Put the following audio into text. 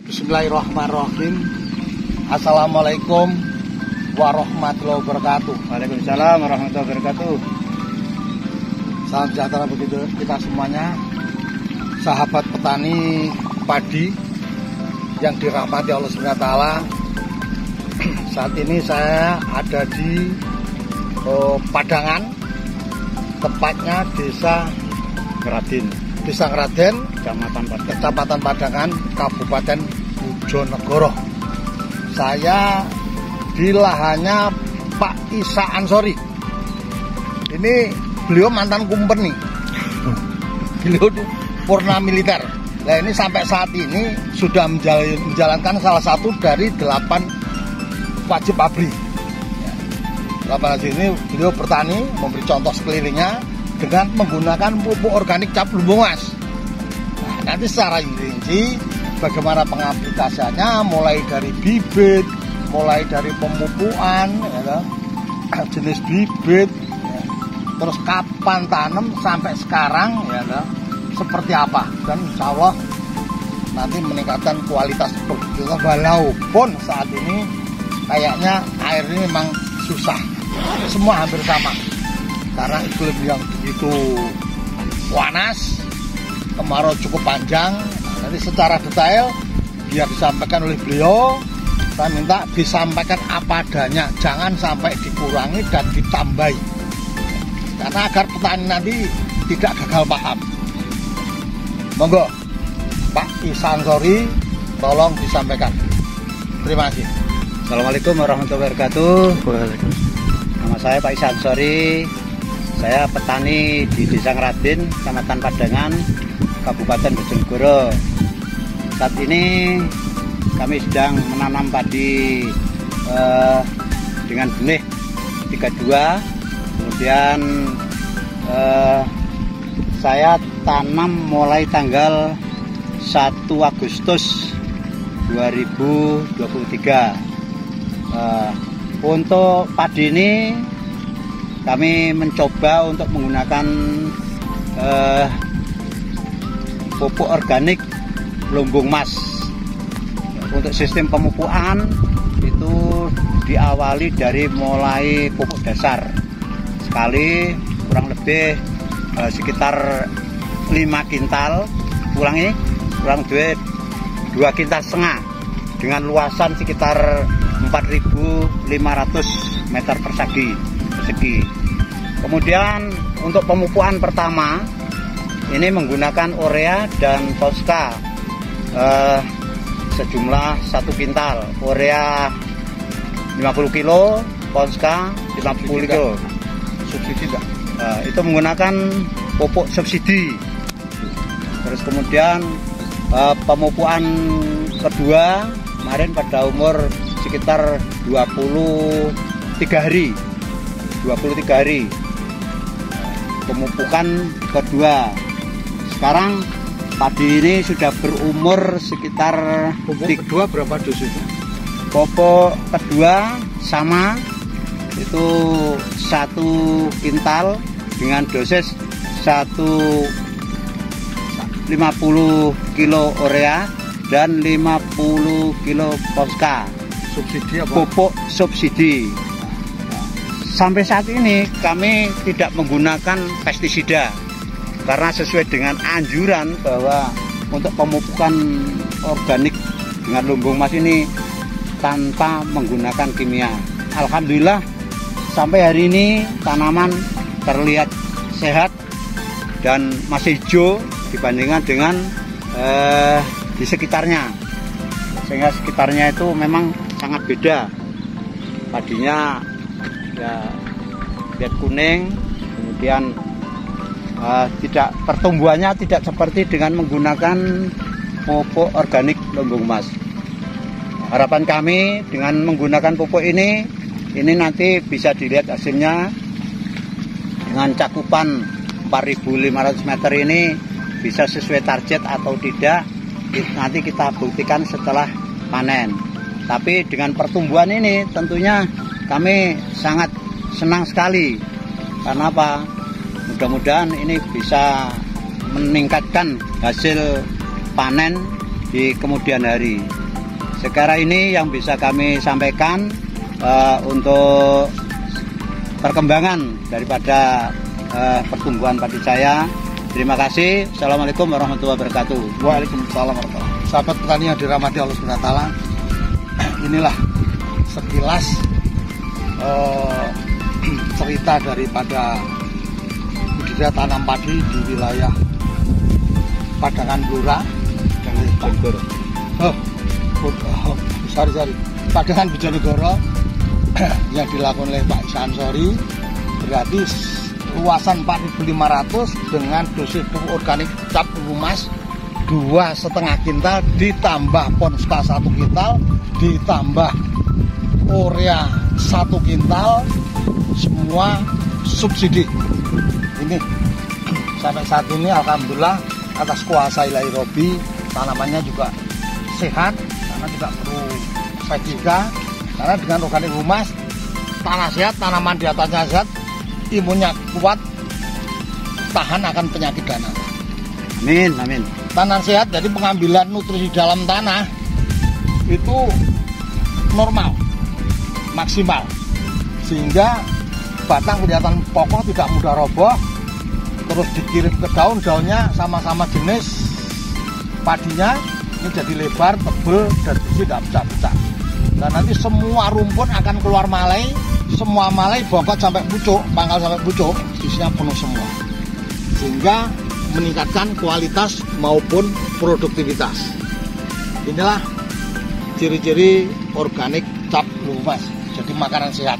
Bismillahirrahmanirrahim. Assalamualaikum warahmatullahi wabarakatuh. Waalaikumsalam warahmatullahi wabarakatuh. Salam sejahtera begitu kita semuanya, sahabat petani padi yang dirahmati Allah SWT. Saat ini saya ada di Padangan, tepatnya Desa Ngeraden, Kecamatan Padangan, Kabupaten Bojonegoro. Saya di lahannya Pak Isa Ansori. Ini beliau mantan kumpeni. Beliau purna militer. Nah, ini sampai saat ini sudah menjalankan salah satu dari 8 wajib abri. 8 wajib ini beliau bertani, memberi contoh sekelilingnya dengan menggunakan pupuk organik cap lumbung-mas. Nah, nanti secara rinci bagaimana pengaplikasiannya, mulai dari bibit, mulai dari pemupukan, ya, jenis bibit, ya, terus kapan tanam sampai sekarang, ya, seperti apa, dan insya Allah nanti meningkatkan kualitas produksinya. Walaupun saat ini kayaknya air ini memang susah, semua hampir sama karena iklim yang begitu panas, kemarau cukup panjang. Nanti secara detail biar disampaikan oleh beliau, saya minta disampaikan apa adanya, jangan sampai dikurangi dan ditambahi, karena agar petani nanti tidak gagal paham. Monggo Pak Isa Ansori, tolong disampaikan. Terima kasih. Assalamualaikum warahmatullahi wabarakatuh. Nama saya Pak Isa Ansori. Saya petani di Desa Ngeraden, Kecamatan Padangan, Kabupaten Bojonegoro. Saat ini kami sedang menanam padi dengan benih 32. Kemudian saya tanam mulai tanggal 1 Agustus 2023. Untuk padi ini kami mencoba untuk menggunakan pupuk organik lumbung mas. Untuk sistem pemupukan itu diawali dari mulai pupuk dasar sekali, kurang lebih sekitar 5 kintal, kurang lebih 2,5 kintal dengan luasan sekitar 4.500 meter persegi. Kemudian untuk pemupukan pertama ini menggunakan urea dan Posca sejumlah 1 kintal, urea 50 kilo, Posca 50 kilo. Subsidi enggak? Itu menggunakan pupuk subsidi. Terus kemudian pemupukan kedua kemarin pada umur sekitar 23 hari. Pemupukan kedua. Sekarang padi ini sudah berumur sekitar Kedua berapa dosis itu? Pupuk kedua sama, itu 1 kintal dengan dosis 150 kilo urea dan 50 kilo Posca. Subsidi apa? Pupuk subsidi. Sampai saat ini kami tidak menggunakan pestisida karena sesuai dengan anjuran bahwa untuk pemupukan organik dengan lumbung mas ini tanpa menggunakan kimia. Alhamdulillah sampai hari ini tanaman terlihat sehat dan masih hijau dibandingkan dengan di sekitarnya, sehingga sekitarnya itu memang sangat beda. Padinya ya lihat kuning, kemudian tidak, pertumbuhannya tidak seperti dengan menggunakan pupuk organik lumbung mas. Harapan kami dengan menggunakan pupuk ini nanti bisa dilihat hasilnya dengan cakupan 4.500 meter ini bisa sesuai target atau tidak, nanti kita buktikan setelah panen. Tapi dengan pertumbuhan ini tentunya kami sangat senang sekali. Karena apa? Mudah-mudahan ini bisa meningkatkan hasil panen di kemudian hari. Sekarang ini yang bisa kami sampaikan untuk perkembangan daripada pertumbuhan padi saya. Terima kasih. Assalamualaikum warahmatullahi wabarakatuh. Waalaikumsalam warahmatullahi wabarakatuh. Sahabat petani yang dirahmati Allah Subhanahu wa taala, inilah sekilas cerita daripada budidaya tanam padi di wilayah Padangan Blora Padangan Bojonegoro yang dilakukan oleh Pak Isa Ansori. Berarti luasan 4.500 dengan dosis pupuk organik cap humas 2,5 kintal ditambah Ponska 1 kintal ditambah urea 1 kintal, semua subsidi. Ini sampai saat ini alhamdulillah atas kuasa Ilahi Robbi tanamannya juga sehat karena tidak perlu setrika, karena dengan organik humas tanah sehat, tanaman di atasnya sehat, imunnya kuat, tahan akan penyakit dan apa. Amin, amin. Tanah sehat, jadi pengambilan nutrisi dalam tanah itu normal, maksimal, sehingga batang kelihatan kokoh, tidak mudah roboh. Terus dikirim ke daun, daunnya sama-sama jenis padinya, ini jadi lebar, tebel, dan bersih, tidak pecah-pecah. Dan nanti semua rumput akan keluar malai, semua malai bongkot sampai pucuk, pangkal sampai pucuk, isinya penuh semua, sehingga meningkatkan kualitas maupun produktivitas. Inilah ciri-ciri organik cap humas, jadi makanan sehat.